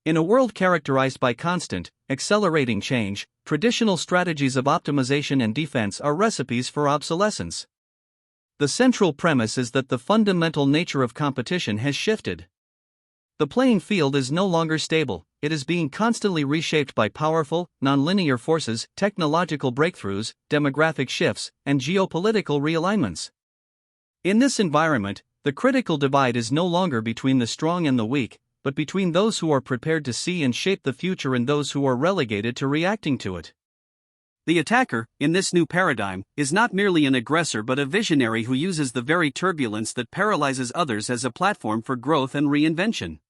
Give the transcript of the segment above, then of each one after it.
In a world characterized by constant, accelerating change, traditional strategies of optimization and defense are recipes for obsolescence. The central premise is that the fundamental nature of competition has shifted. The playing field is no longer stable, it is being constantly reshaped by powerful, nonlinear forces, technological breakthroughs, demographic shifts, and geopolitical realignments. In this environment, the critical divide is no longer between the strong and the weak, but between those who are prepared to see and shape the future and those who are relegated to reacting to it. The attacker, in this new paradigm, is not merely an aggressor but a visionary who uses the very turbulence that paralyzes others as a platform for growth and reinvention.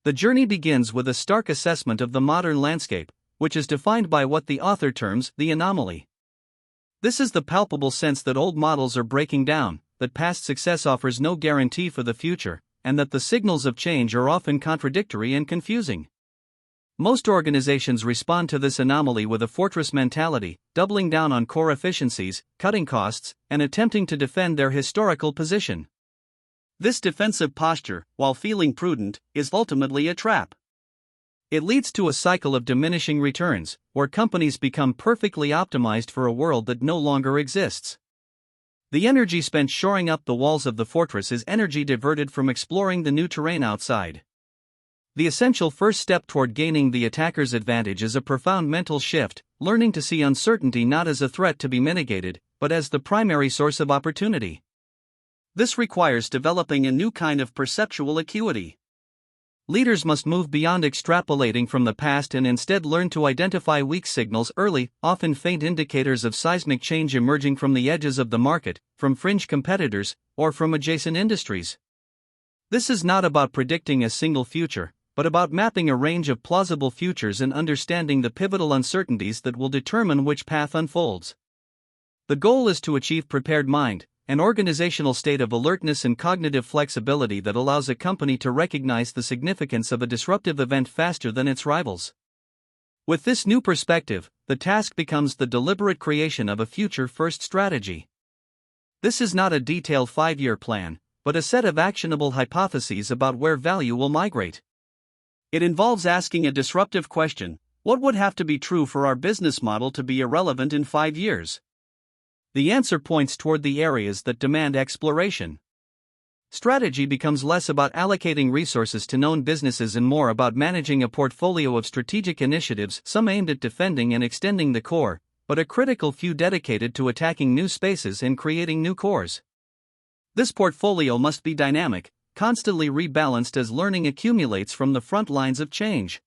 The journey begins with a stark assessment of the modern landscape, which is defined by what the author terms the anomaly. This is the palpable sense that old models are breaking down, that past success offers no guarantee for the future, and that the signals of change are often contradictory and confusing. Most organizations respond to this anomaly with a fortress mentality, doubling down on core efficiencies, cutting costs, and attempting to defend their historical position. This defensive posture, while feeling prudent, is ultimately a trap. It leads to a cycle of diminishing returns, where companies become perfectly optimized for a world that no longer exists. The energy spent shoring up the walls of the fortress is energy diverted from exploring the new terrain outside. The essential first step toward gaining the attacker's advantage is a profound mental shift, learning to see uncertainty not as a threat to be mitigated, but as the primary source of opportunity. This requires developing a new kind of perceptual acuity. Leaders must move beyond extrapolating from the past and instead learn to identify weak signals early, often faint indicators of seismic change emerging from the edges of the market, from fringe competitors, or from adjacent industries. This is not about predicting a single future, but about mapping a range of plausible futures and understanding the pivotal uncertainties that will determine which path unfolds. The goal is to achieve prepared mind, an organizational state of alertness and cognitive flexibility that allows a company to recognize the significance of a disruptive event faster than its rivals. With this new perspective, the task becomes the deliberate creation of a future-first strategy. This is not a detailed 5-year plan, but a set of actionable hypotheses about where value will migrate. It involves asking a disruptive question: what would have to be true for our business model to be irrelevant in 5 years? The answer points toward the areas that demand exploration. Strategy becomes less about allocating resources to known businesses and more about managing a portfolio of strategic initiatives, some aimed at defending and extending the core, but a critical few dedicated to attacking new spaces and creating new cores. This portfolio must be dynamic, constantly rebalanced as learning accumulates from the front lines of change.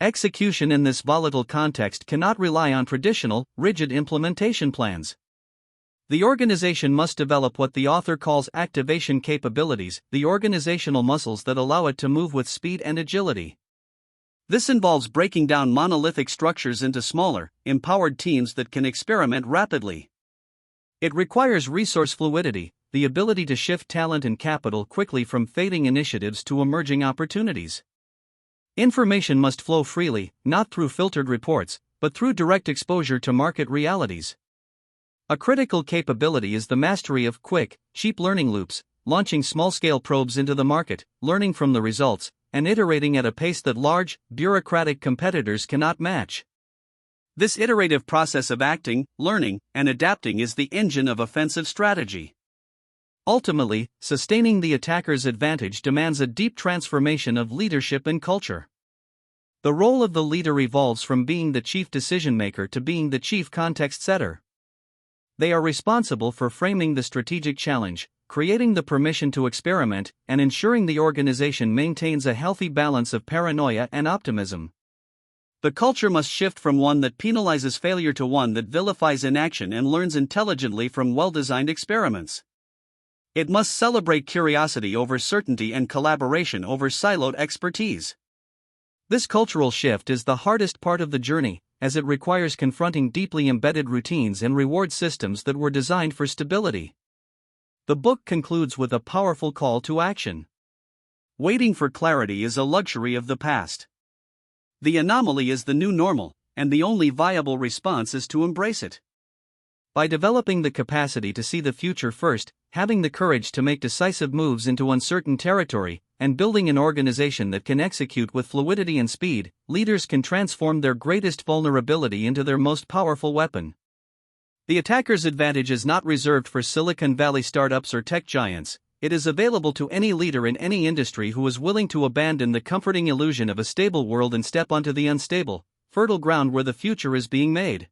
Execution in this volatile context cannot rely on traditional, rigid implementation plans. The organization must develop what the author calls activation capabilities, the organizational muscles that allow it to move with speed and agility. This involves breaking down monolithic structures into smaller, empowered teams that can experiment rapidly. It requires resource fluidity, the ability to shift talent and capital quickly from fading initiatives to emerging opportunities. Information must flow freely, not through filtered reports, but through direct exposure to market realities. A critical capability is the mastery of quick, cheap learning loops, launching small-scale probes into the market, learning from the results, and iterating at a pace that large, bureaucratic competitors cannot match. This iterative process of acting, learning, and adapting is the engine of offensive strategy. Ultimately, sustaining the attacker's advantage demands a deep transformation of leadership and culture. The role of the leader evolves from being the chief decision-maker to being the chief context setter. They are responsible for framing the strategic challenge, creating the permission to experiment, and ensuring the organization maintains a healthy balance of paranoia and optimism. The culture must shift from one that penalizes failure to one that vilifies inaction and learns intelligently from well-designed experiments. It must celebrate curiosity over certainty and collaboration over siloed expertise. This cultural shift is the hardest part of the journey, as it requires confronting deeply embedded routines and reward systems that were designed for stability. The book concludes with a powerful call to action. Waiting for clarity is a luxury of the past. The anomaly is the new normal, and the only viable response is to embrace it. By developing the capacity to see the future first, having the courage to make decisive moves into uncertain territory, and building an organization that can execute with fluidity and speed, leaders can transform their greatest vulnerability into their most powerful weapon. The attacker's advantage is not reserved for Silicon Valley startups or tech giants. It is available to any leader in any industry who is willing to abandon the comforting illusion of a stable world and step onto the unstable, fertile ground where the future is being made.